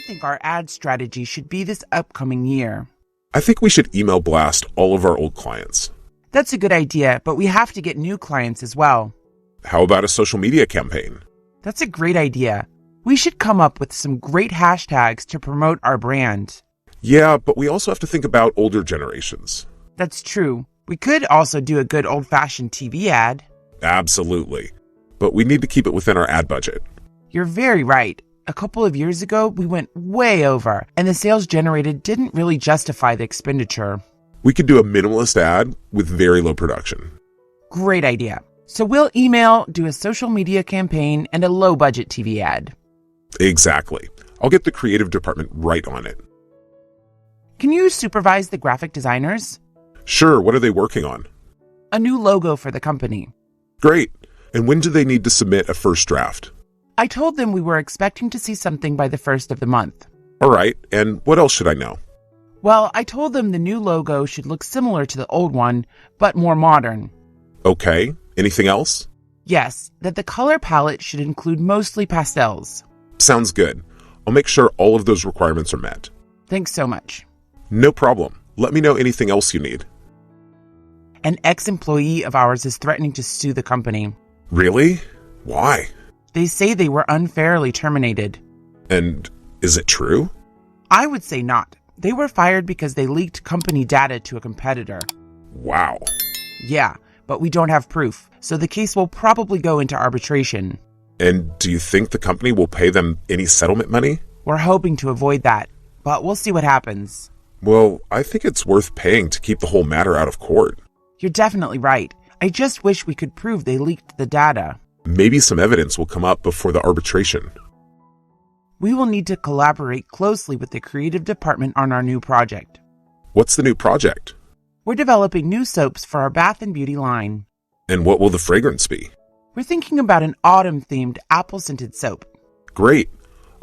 you think our ad strategy should be this upcoming year? I think we should email blast all of our old clients. That's a good idea, but we have to get new clients as well. How about a social media campaign? That's a great idea. We should come up with some great hashtags to promote our brand. Yeah, but we also have to think about older generations. That's true. We could also do a good old-fashioned TV ad. Absolutely. But we need to keep it within our ad budget. You're very right. A couple of years ago, we went way over, and the sales generated didn't really justify the expenditure. We could do a minimalist ad with very low production. Great idea. So we'll email, do a social media campaign, and a low-budget TV ad. Exactly. I'll get the creative department right on it. Can you supervise the graphic designers? Sure, what are they working on? A new logo for the company. Great. And when do they need to submit a first draft? I told them we were expecting to see something by the 1st of the month. All right, and what else should I know? Well, I told them the new logo should look similar to the old one, but more modern. Okay, anything else? Yes, that the color palette should include mostly pastels. Sounds good. I'll make sure all of those requirements are met. Thanks so much. No problem. Let me know anything else you need. An ex-employee of ours is threatening to sue the company. Really? Why? They say they were unfairly terminated. And is it true? I would say not. They were fired because they leaked company data to a competitor. Wow. Yeah, but we don't have proof, so the case will probably go into arbitration. And do you think the company will pay them any settlement money? We're hoping to avoid that, but we'll see what happens. Well, I think it's worth paying to keep the whole matter out of court. You're definitely right. I just wish we could prove they leaked the data. Maybe some evidence will come up before the arbitration. We will need to collaborate closely with the creative department on our new project. What's the new project? We're developing new soaps for our bath and beauty line. And what will the fragrance be? We're thinking about an autumn-themed apple-scented soap. Great.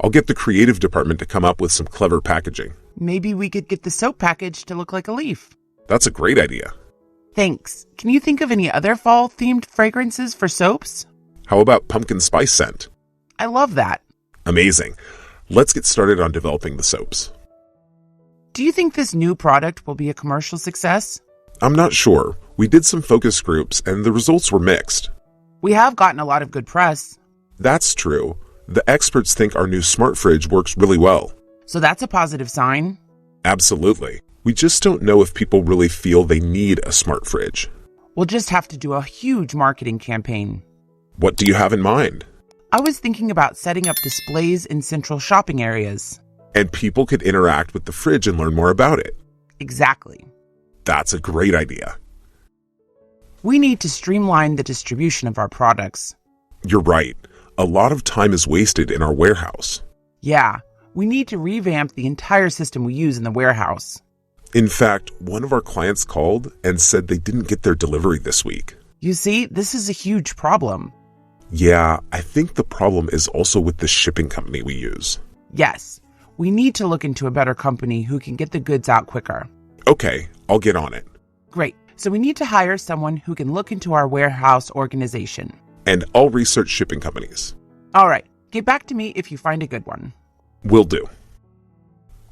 I'll get the creative department to come up with some clever packaging. Maybe we could get the soap package to look like a leaf. That's a great idea. Thanks. Can you think of any other fall-themed fragrances for soaps? How about pumpkin spice scent? I love that. Amazing. Let's get started on developing the soaps. Do you think this new product will be a commercial success? I'm not sure. We did some focus groups and the results were mixed. We have gotten a lot of good press. That's true. The experts think our new smart fridge works really well. So that's a positive sign. Absolutely. We just don't know if people really feel they need a smart fridge. We'll just have to do a huge marketing campaign. What do you have in mind? I was thinking about setting up displays in central shopping areas. And people could interact with the fridge and learn more about it. Exactly. That's a great idea. We need to streamline the distribution of our products. You're right. A lot of time is wasted in our warehouse. Yeah, we need to revamp the entire system we use in the warehouse. In fact, one of our clients called and said they didn't get their delivery this week. You see, this is a huge problem. Yeah, I think the problem is also with the shipping company we use. Yes, we need to look into a better company who can get the goods out quicker. Okay, I'll get on it. Great. So we need to hire someone who can look into our warehouse organization. And I'll research shipping companies. All right. Get back to me if you find a good one. Will do.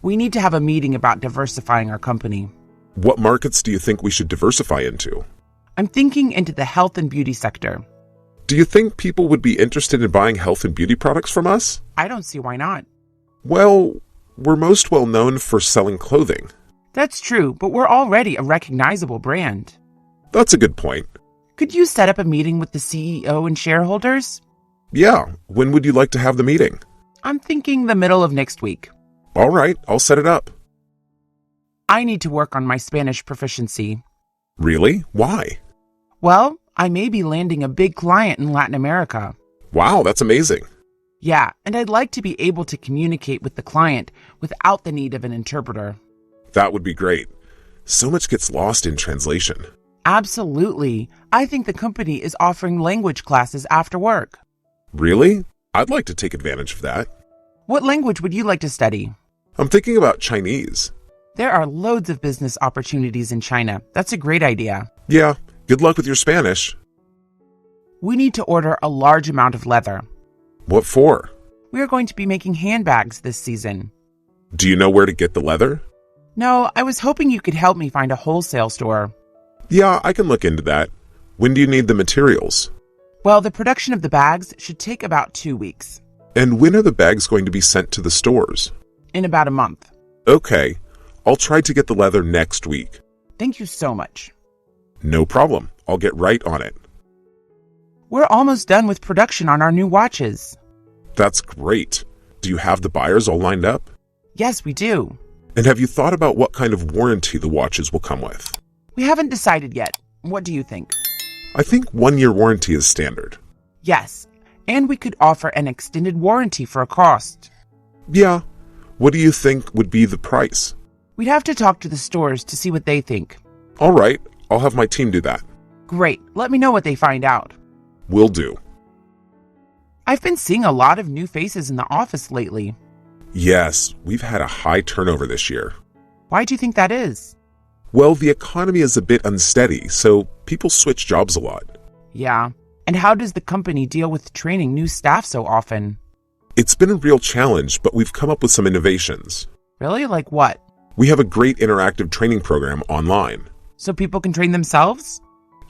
We need to have a meeting about diversifying our company. What markets do you think we should diversify into? I'm thinking into the health and beauty sector. Do you think people would be interested in buying health and beauty products from us? I don't see why not. Well, we're most well known for selling clothing. That's true, but we're already a recognizable brand. That's a good point. Could you set up a meeting with the CEO and shareholders? Yeah, when would you like to have the meeting? I'm thinking the middle of next week. All right, I'll set it up. I need to work on my Spanish proficiency. Really? Why? Well, I may be landing a big client in Latin America. Wow, that's amazing. Yeah, and I'd like to be able to communicate with the client without the need of an interpreter. That would be great. So much gets lost in translation. Absolutely. I think the company is offering language classes after work. Really? I'd like to take advantage of that. What language would you like to study? I'm thinking about Chinese. There are loads of business opportunities in China. That's a great idea. Yeah, good luck with your Spanish. We need to order a large amount of leather. What for? We are going to be making handbags this season. Do you know where to get the leather? No, I was hoping you could help me find a wholesale store. Yeah, I can look into that. When do you need the materials? Well, the production of the bags should take about 2 weeks. And when are the bags going to be sent to the stores? In about a month. Okay, I'll try to get the leather next week. Thank you so much. No problem. I'll get right on it. We're almost done with production on our new watches. That's great. Do you have the buyers all lined up? Yes, we do. And have you thought about what kind of warranty the watches will come with? We haven't decided yet. What do you think? I think 1-year warranty is standard. Yes, and we could offer an extended warranty for a cost. Yeah. What do you think would be the price? We'd have to talk to the stores to see what they think. All right, I'll have my team do that. Great. Let me know what they find out. Will do. I've been seeing a lot of new faces in the office lately. Yes, we've had a high turnover this year. Why do you think that is? Well, the economy is a bit unsteady, so people switch jobs a lot. Yeah. And how does the company deal with training new staff so often? It's been a real challenge, but we've come up with some innovations. Really? Like what? We have a great interactive training program online. So people can train themselves?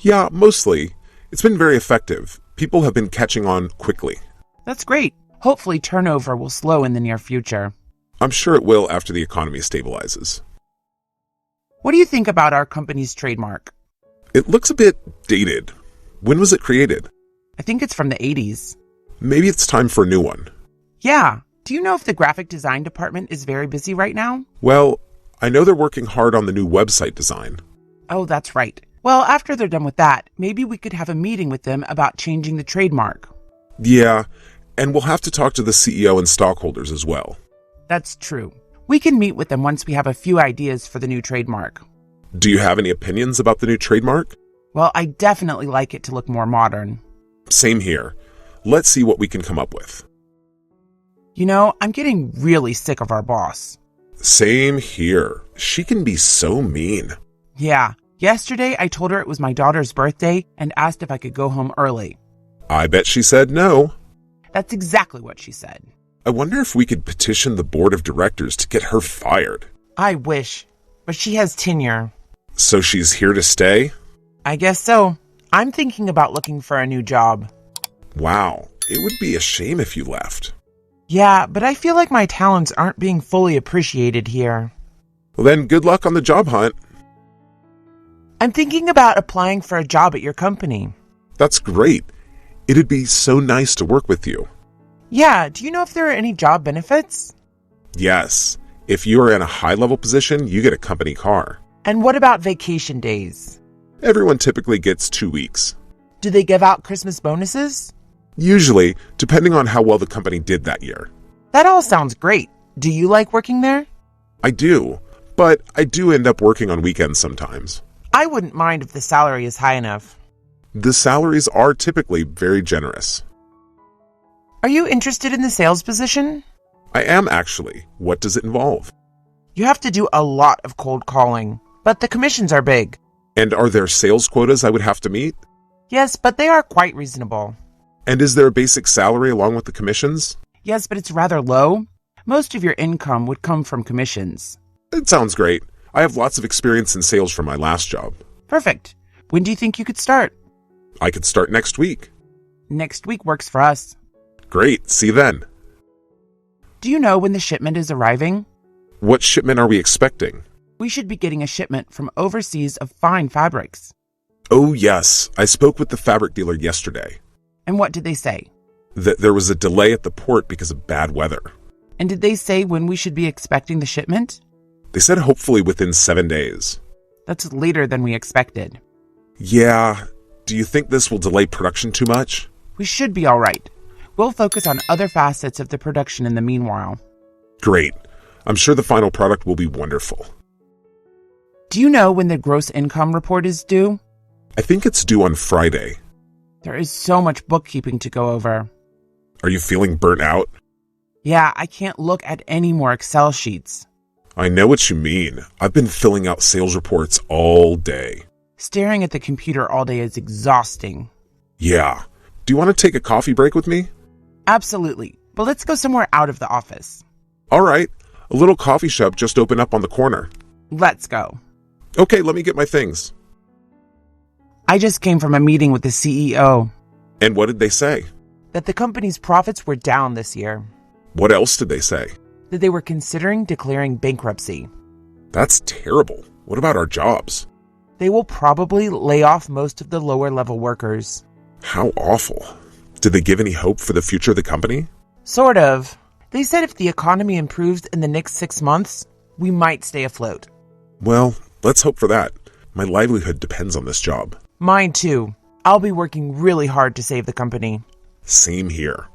Yeah, mostly. It's been very effective. People have been catching on quickly. That's great. Hopefully turnover will slow in the near future. I'm sure it will after the economy stabilizes. What do you think about our company's trademark? It looks a bit dated. When was it created? I think it's from the 80s. Maybe it's time for a new one. Yeah. Do you know if the graphic design department is very busy right now? Well, I know they're working hard on the new website design. Oh, that's right. Well, after they're done with that, maybe we could have a meeting with them about changing the trademark. Yeah, and we'll have to talk to the CEO and stockholders as well. That's true. We can meet with them once we have a few ideas for the new trademark. Do you have any opinions about the new trademark? Well, I definitely like it to look more modern. Same here. Let's see what we can come up with. You know, I'm getting really sick of our boss. Same here. She can be so mean. Yeah. Yesterday, I told her it was my daughter's birthday and asked if I could go home early. I bet she said no. That's exactly what she said. I wonder if we could petition the board of directors to get her fired. I wish, but she has tenure. So she's here to stay? I guess so. I'm thinking about looking for a new job. Wow, it would be a shame if you left. Yeah, but I feel like my talents aren't being fully appreciated here. Well, then good luck on the job hunt. I'm thinking about applying for a job at your company. That's great. It'd be so nice to work with you. Yeah, do you know if there are any job benefits? Yes. If you are in a high-level position, you get a company car. And what about vacation days? Everyone typically gets 2 weeks. Do they give out Christmas bonuses? Usually, depending on how well the company did that year. That all sounds great. Do you like working there? I do, but I do end up working on weekends sometimes. I wouldn't mind if the salary is high enough. The salaries are typically very generous. Are you interested in the sales position? I am actually. What does it involve? You have to do a lot of cold calling, but the commissions are big. And are there sales quotas I would have to meet? Yes, but they are quite reasonable. And is there a basic salary along with the commissions? Yes, but it's rather low. Most of your income would come from commissions. It sounds great. I have lots of experience in sales from my last job. Perfect. When do you think you could start? I could start next week. Next week works for us. Great. See you then. Do you know when the shipment is arriving? What shipment are we expecting? We should be getting a shipment from overseas of fine fabrics. Oh, yes. I spoke with the fabric dealer yesterday. And what did they say? That there was a delay at the port because of bad weather. And did they say when we should be expecting the shipment? They said hopefully within 7 days. That's later than we expected. Yeah. Do you think this will delay production too much? We should be all right. We'll focus on other facets of the production in the meanwhile. Great. I'm sure the final product will be wonderful. Do you know when the gross income report is due? I think it's due on Friday. There is so much bookkeeping to go over. Are you feeling burnt out? Yeah, I can't look at any more Excel sheets. I know what you mean. I've been filling out sales reports all day. Staring at the computer all day is exhausting. Yeah. Do you want to take a coffee break with me? Absolutely. But let's go somewhere out of the office. All right. A little coffee shop just opened up on the corner. Let's go. Okay, let me get my things. I just came from a meeting with the CEO. And what did they say? That the company's profits were down this year. What else did they say? That they were considering declaring bankruptcy. That's terrible. What about our jobs? They will probably lay off most of the lower-level workers. How awful. Did they give any hope for the future of the company? Sort of. They said if the economy improves in the next 6 months, we might stay afloat. Well, let's hope for that. My livelihood depends on this job. Mine too. I'll be working really hard to save the company. Same here.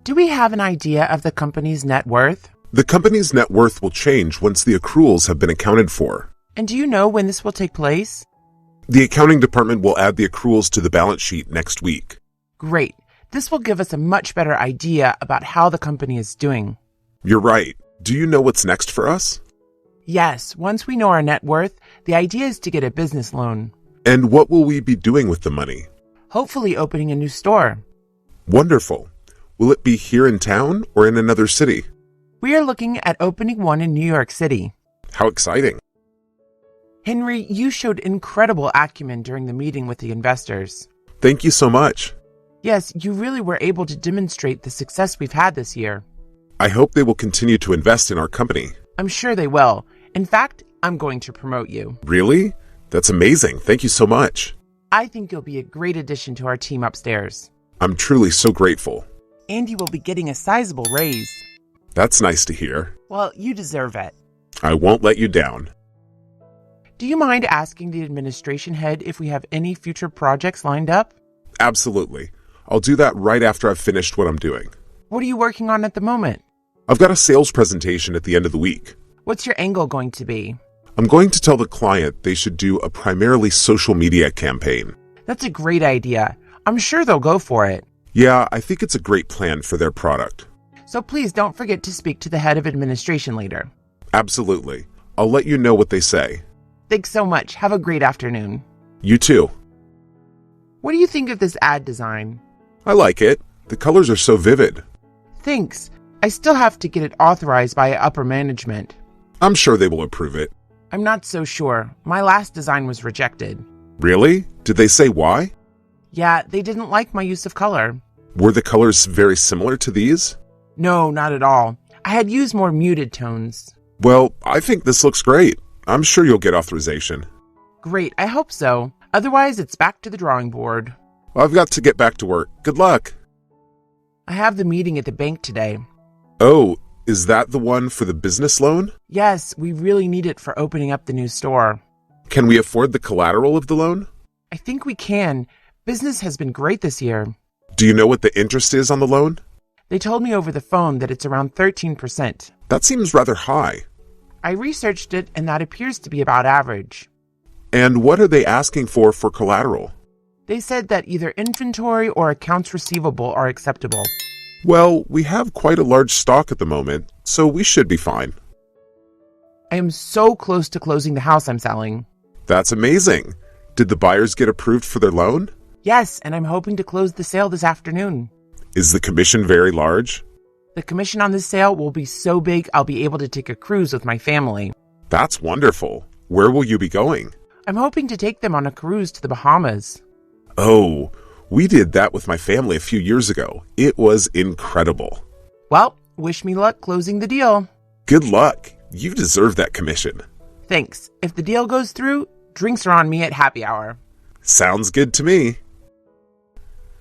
Do we have an idea of the company's net worth? The company's net worth will change once the accruals have been accounted for. And do you know when this will take place? The accounting department will add the accruals to the balance sheet next week. Great. This will give us a much better idea about how the company is doing. You're right. Do you know what's next for us? Yes, once we know our net worth, the idea is to get a business loan. And what will we be doing with the money? Hopefully opening a new store. Wonderful. Will it be here in town or in another city? We are looking at opening one in New York City. How exciting. Henry, you showed incredible acumen during the meeting with the investors. Thank you so much. Yes, you really were able to demonstrate the success we've had this year. I hope they will continue to invest in our company. I'm sure they will. In fact, I'm going to promote you. Really? That's amazing. Thank you so much. I think you'll be a great addition to our team upstairs. I'm truly so grateful. And you will be getting a sizable raise. That's nice to hear. Well, you deserve it. I won't let you down. Do you mind asking the administration head if we have any future projects lined up? Absolutely. I'll do that right after I've finished what I'm doing. What are you working on at the moment? I've got a sales presentation at the end of the week. What's your angle going to be? I'm going to tell the client they should do a primarily social media campaign. That's a great idea. I'm sure they'll go for it. Yeah, I think it's a great plan for their product. So please don't forget to speak to the head of administration later. Absolutely. I'll let you know what they say. Thanks so much. Have a great afternoon. You too. What do you think of this ad design? I like it. The colors are so vivid. Thanks. I still have to get it authorized by upper management. I'm sure they will approve it. I'm not so sure. My last design was rejected. Really? Did they say why? Yeah, they didn't like my use of color. Were the colors very similar to these? No, not at all. I had used more muted tones. Well, I think this looks great. I'm sure you'll get authorization. Great, I hope so. Otherwise, it's back to the drawing board. I've got to get back to work. Good luck. I have the meeting at the bank today. Oh, is that the one for the business loan? Yes, we really need it for opening up the new store. Can we afford the collateral of the loan? I think we can. Business has been great this year. Do you know what the interest is on the loan? They told me over the phone that it's around 13%. That seems rather high. I researched it, and that appears to be about average. And what are they asking for collateral? They said that either inventory or accounts receivable are acceptable. Well, we have quite a large stock at the moment, so we should be fine. I am so close to closing the house I'm selling. That's amazing. Did the buyers get approved for their loan? Yes, and I'm hoping to close the sale this afternoon. Is the commission very large? The commission on this sale will be so big I'll be able to take a cruise with my family. That's wonderful. Where will you be going? I'm hoping to take them on a cruise to the Bahamas. Oh, we did that with my family a few years ago. It was incredible. Well, wish me luck closing the deal. Good luck. You deserve that commission. Thanks. If the deal goes through, drinks are on me at happy hour. Sounds good to me.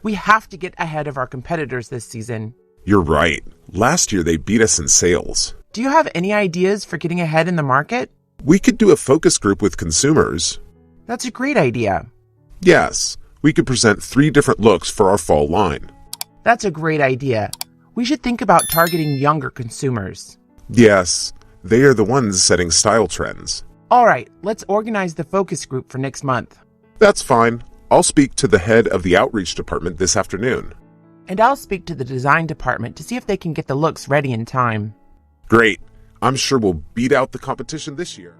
We have to get ahead of our competitors this season. You're right. Last year they beat us in sales. Do you have any ideas for getting ahead in the market? We could do a focus group with consumers. That's a great idea. Yes, we could present 3 different looks for our fall line. That's a great idea. We should think about targeting younger consumers. Yes, they are the ones setting style trends. All right, let's organize the focus group for next month. That's fine. I'll speak to the head of the outreach department this afternoon. And I'll speak to the design department to see if they can get the looks ready in time. Great. I'm sure we'll beat out the competition this year.